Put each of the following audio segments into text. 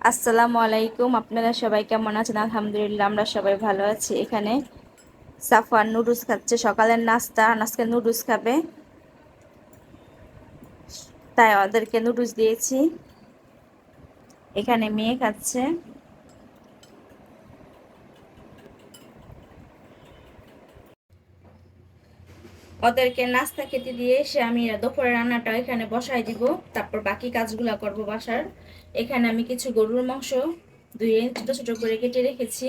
আসসালামু আলাইকুম। আপনারা সবাই কেমন আছেন? আলহামদুলিল্লাহ, আমরা সবাই ভালো আছি। এখানে সাফওয়ান নুডলস খাচ্ছে, সকালের নাস্তা। আজকে নুডলস খাবে, তাই ওদেরকে নুডলস দিয়েছি। এখানে মেয়ে খাচ্ছে। ওদেরকে নাস্তা খেতে দিয়ে এসে আমি দুপুরের রান্নাটা এখানে বসাই দিব, তারপর বাকি কাজগুলো করব বাসার। এখানে আমি কিছু গরুর মাংস ধুয়ে ছোট ছোট করে কেটে রেখেছি।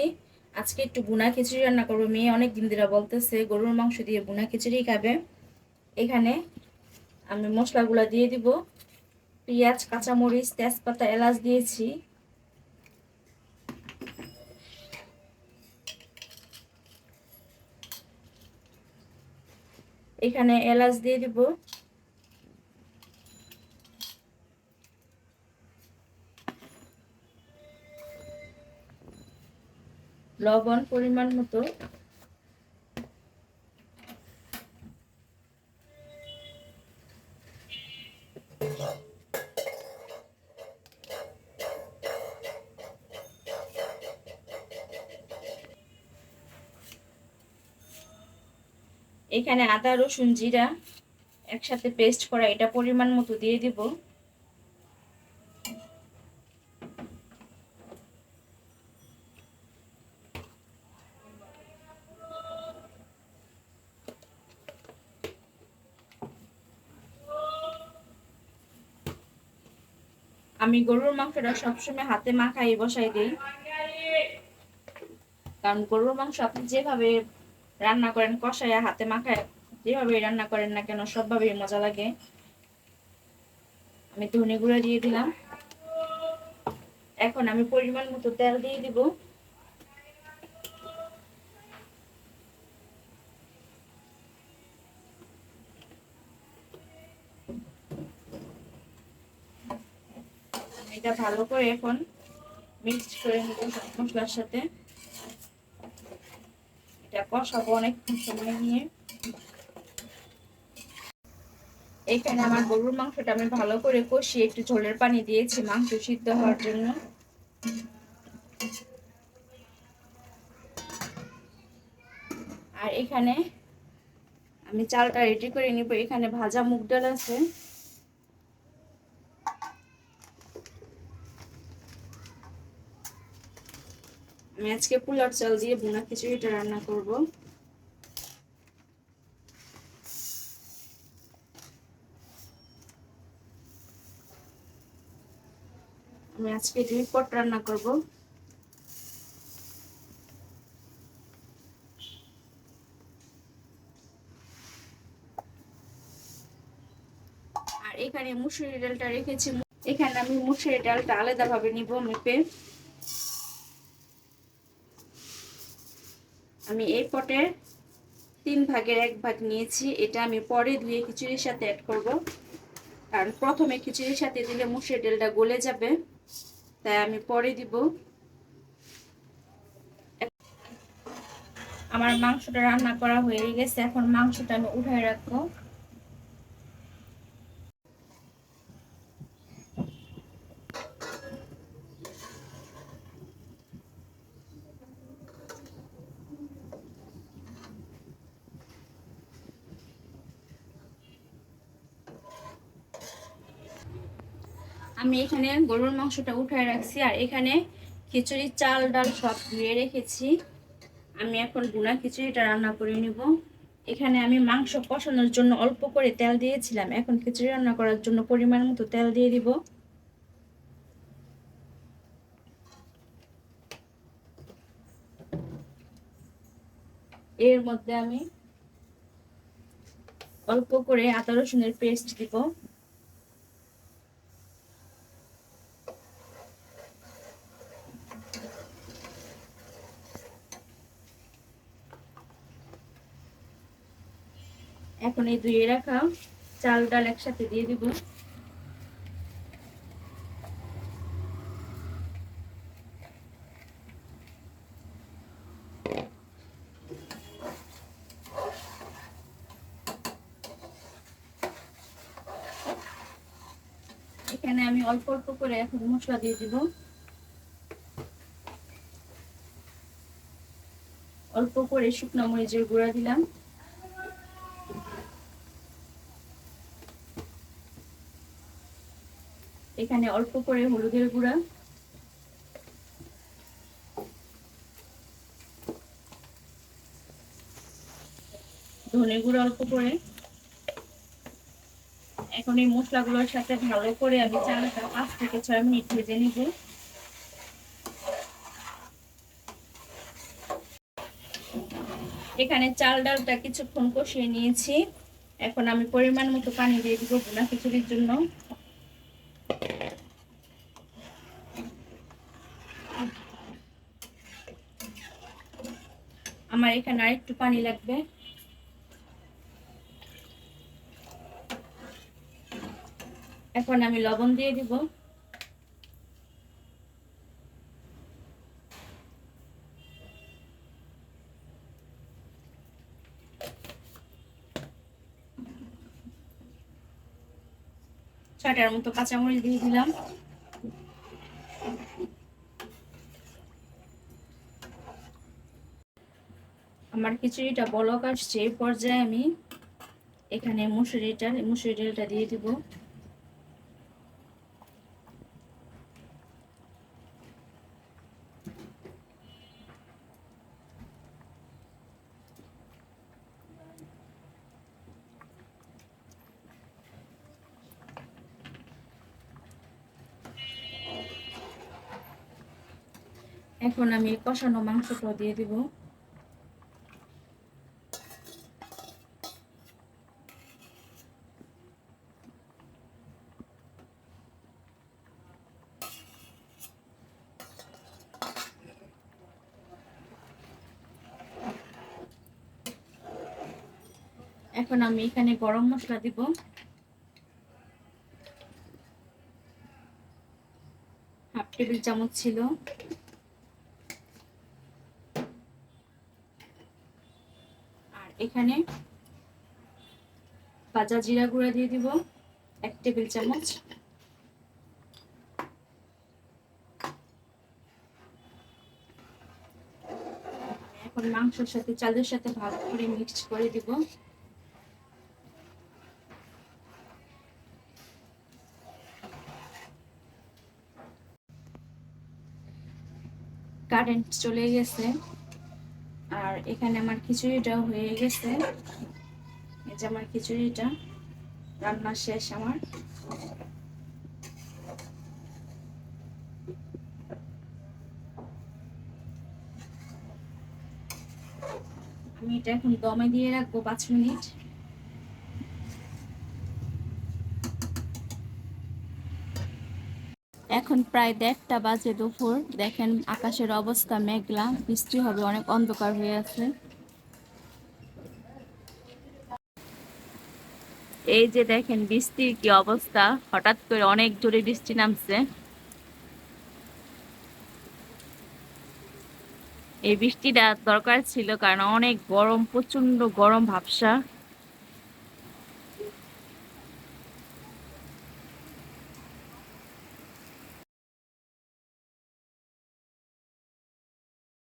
আজকে একটু বুনা খিচুড়ি রান্না করবো। মেয়ে অনেক দিন ধরে বলতেছে গরুর মাংস দিয়ে বুনা খিচুড়ি খাবে। এখানে আমি মশলাগুলো দিয়ে দিব। পেঁয়াজ, কাঁচামরিচ, তেজপাতা, এলাচ দিয়েছি। এখানে এলাচ দিয়ে দিব, লবণ পরিমাণ মতো। এখানে আদা, রসুন, জিরা একসাথে পেস্ট করা, এটা পরিমাণ মতো দিয়ে দিব। আমি গরুর মাংসটা সবসময় হাতে মাখাই বসাই দিই, কারণ গরুর মাংস আপনি যেভাবে রান্না করেন, কষাইয়া হাতে মাখায় যেভাবে রান্না করেন না কেন, সবভাবেই মজা লাগে। আমি ধনে গুঁড়া দিয়ে দিলাম। এখন আমি পরিমাণ মতো তেল দিয়ে দিব। এটা ভালো করে এখন মিক্সড করে নিব সব মশলার সাথে। এটা কষাবো অনেকক্ষণ সময় নিয়ে। এখানে আমার গরুর মাংসটা আমি ভালো করে কষিয়ে একটু ঝোলের পানি দিয়েছি মাংস সিদ্ধ হওয়ার জন্য। আর এখানে আমি চালটা রেডি করে নিব। এখানে ভাজা মুগ ডাল আছে। আমি আজকে পোলার চাল দিয়ে ভুনা খিচুড়িটা রান্না করব। আমি আজকে 2 পট রান্না করব। আর এখানে মুসুরি ডালটা রেখেছি। এখানে আমি মুসুরি ডালটা আলাদাভাবে নিব মেপে। আমি এই পটে 3 ভাগের 1 ভাগ নিয়েছি। এটা আমি পরে ধুয়ে খিচুড়ির সাথে অ্যাড করব, কারণ প্রথমে খিচুড়ির সাথে দিলে মুসুরি ডালটা গলে যাবে, তাই আমি পরে দিব। আমার মাংসটা রান্না করা হয়ে গেছে। এখন মাংসটা আমি উঠায় রাখবো। আমি এখানে গরুর মাংসটা উঠায় রাখছি, আর এখানে খিচুড়ির চাল ডাল সব ধুয়ে রেখেছি। আমি এখন ভুনা খিচুড়িটা রান্না করে নিব। এখানে আমি মাংস কষানোর জন্য অল্প করে তেল দিয়েছিলাম, এখন খিচুড়ি রান্না করার জন্য পরিমাণ মতো তেল দিয়ে দিব। এর মধ্যে আমি অল্প করে আদা রসুনের পেস্ট দিব। এখন এই ধুয়ে রাখা চাল ডাল একসাথে দিয়ে দিব। এখানে আমি অল্প অল্প করে এখন মশলা দিয়ে দিব। অল্প করে শুকনো মরিচের গুঁড়া দিলাম, এখানে অল্প করে হলুদের গুঁড়া, ধনে গুঁড়া অল্প করে। এখন এই মশলাগুলোর সাথে ভালো করে আমি চালটা 5 থেকে 6 মিনিট ভেজে নিব। এখানে চাল ডালটা কিছুক্ষণ কষিয়ে নিয়েছি। এখন আমি পরিমাণ মতো পানি দিয়ে দিব ভুনা খিচুড়ির জন্য। আমার এখানে আরেকটু পানি লাগবে। এখন আমি লবণ দিয়ে দিব। ছয়টার মতো কাঁচামরিচ দিয়ে দিলাম। আমার খিচুড়িটা বলক আসছে, এই পর্যায়ে আমি এখানে মুসুরি ডালটা দিয়ে দিব। এখন আমি কষানো মাংসটা দিয়ে দিব। এখন আমি এখানে গরম মশলা দিব। হাফ টেবিল চামচ ছিল। আর এখানে ভাজা জিরা গুঁড়া দিয়ে দিব 1 টেবিল চামচ। এখন মাংসের সাথে চালের সাথে ভালো করে মিক্স করে দিব। কারেন্ট চলে গেছে আর এখানে আমার খিচুড়িটাও হয়ে গেছে। এই যে আমার খিচুড়িটা রান্না শেষ আমার। আমি এটা এখন দমে দিয়ে রাখবো 5 মিনিট। এখন প্রায় 1:30 বাজে দুপুর। দেখেন আকাশের অবস্থা মেঘলা, বৃষ্টি হবে, অনেক অন্ধকার হয়ে আছে। এই যে দেখেন বৃষ্টির কি অবস্থা, হঠাৎ করে অনেক জোরে বৃষ্টি নামছে। এই বৃষ্টিটা দরকার ছিল কারণ অনেক গরম, প্রচন্ড গরম ভাবসা।